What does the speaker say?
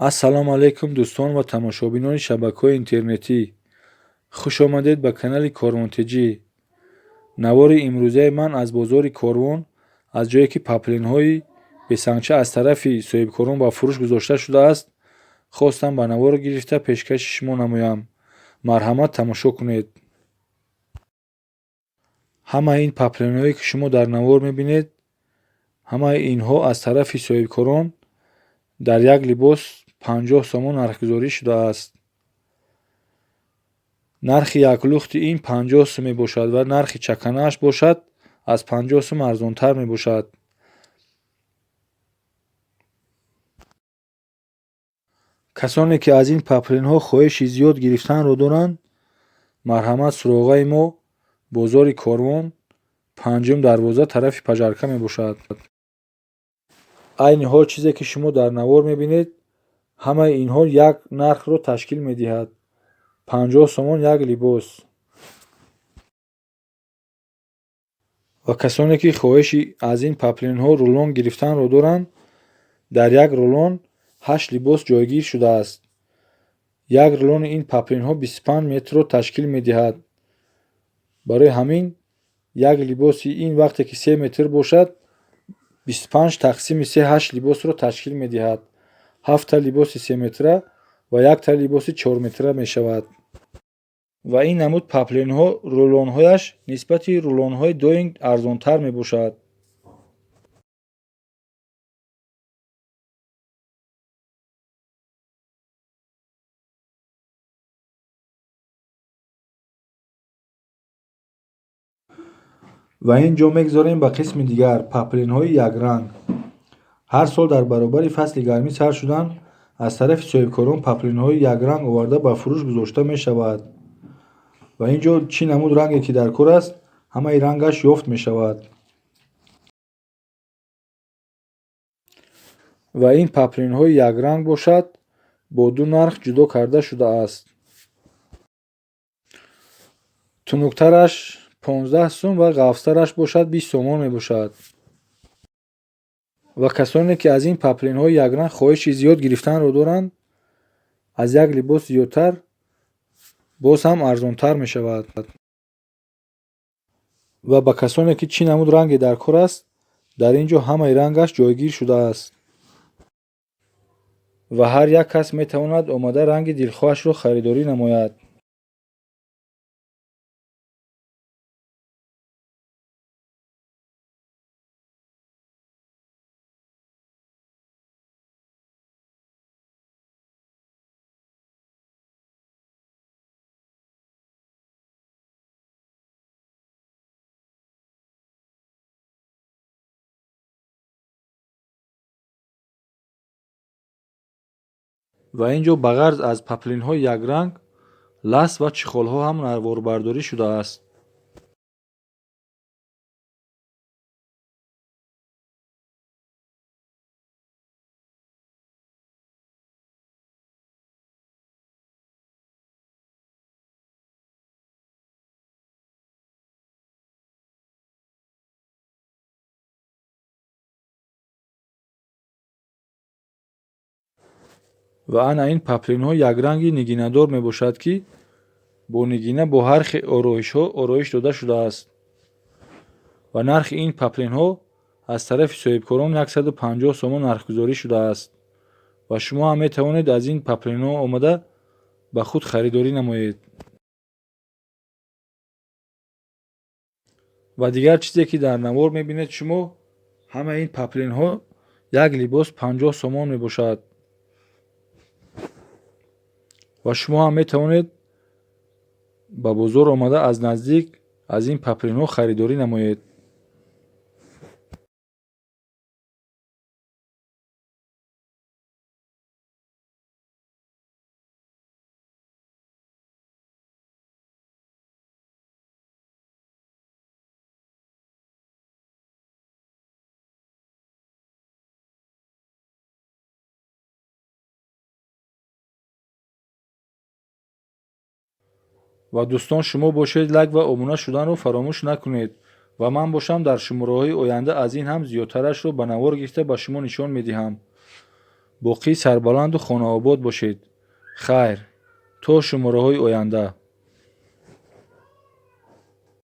ассалому алайкум дӯстон ва тамошобинони шабакаҳои интернетӣ. Хушомадед ба канали Кормонтеҷӣ. Навори имрӯзаи ман аз бозори Корвон, аз ҷое ки паплинҳои бесангча аз тарафи соҳибкорон ба фурӯш гузошта шудааст, хостам ба навор гирифта пешкаши шумо намоям. Марҳамат, тамошо кунед. Ҳамаи ин паплинҳое ки шумо дар навор мебинед, ҳамаи инҳо аз тарафи соҳибкорон дар як либос 50 сомон нархгузорӣ шудааст. нархи як лухти ин 50 сум мебошад ва нархи чаканааш бошад аз 50 сум арзонтар мебошад. касоне ки аз ин паплинҳо хоҳиши зиёд гирифтанро доранд, марҳамат, суроғаи мо бозори Корвон, 5-ум дарвоза, тарафи Пажарка мебошад. айни ҳол чизе ки шумо дар навор мебинед, ҳамаи инҳо як нархро ташкил медиҳад. 50 сомон як либос. ва касоне ки хоҳиши аз ин паплинҳо рулон гирифтанро доранд, дар як рулон 8 либос ҷойгир шудааст. як рулони ин паплинҳо 25 метрро ташкил медиҳад. барои ҳамин як либоси ин вақте ки 3 метр бошад, 25 тақсими 3 8 либосро ташкил медиҳад. 7 та либоси 3 метра ва 1 та либоси 4 метра мешавад. ва ин намуд паплинҳо рулонҳояш нисбати рулонҳои доинг арзонтар мебошад. ва ин ҷо мегзорем ба қисми дигар, паплинҳои якранг. ҳар сол дар баробари фасли гармӣ сар шудан, аз тарафи соҳибкорон паплинҳои якранг оварда ба фурӯш гузошта мешавад. ва ин ҷо чӣ намуд ранге ки дар кор аст, ҳамаи рангаш ёфт мешавад. ва ин паплинҳои якранг бошад, бо ду нарх ҷудо карда шудааст. тунуктараш 15 сум ва ғафстараш бошад 20 сомон мебошад. ва касоне ки аз ин паплинҳои якранг хоҳиши зиёд гирифтанро доранд, аз як либос зиёдтар боз ҳам арзонтар мешавад. ва ба касоне ки чӣ намуд ранге дар кор аст, дар ин ҷо ҳамаи рангаш ҷойгир шудааст. ва ҳар як кас метавонад омада ранги дилхоҳашро харидорӣ намояд. ва ин ҷо ба ғарз аз паплинҳои якранг, лас ва чихолҳо ҳам наворбардорӣ шудааст. ва ана ин паплинҳо якранги нигинадор мебошад, ки бо нигина бо ҳар хел ороишҳо ороиш дода шудааст. ва нархи ин паплинҳо аз тарафи соҳибкорон 150 сомон нархгузорӣ шудааст. ва шумо ҳам метавонед аз ин паплинҳо омада ба худ харидорӣ намоед. ва дигар чизе ки дар навор мебинед шумо, ҳамаи ин паплинҳо як либос 50 сомон мебошад. ва шумо ҳам метавонед ба бозор омада аз наздик аз ин паплинҳо харидорӣ намоед. ва дӯстон, шумо бошед лайк ва обуна шуданро фаромӯш накунед. ва ман бошам дар шумораҳои оянда аз ин ҳам зиёдтарашро ба навор гирифта ба шумо нишон медиҳам. боқӣ сарбаланду хонаобод бошед. Хайр, то шумораҳои оянда.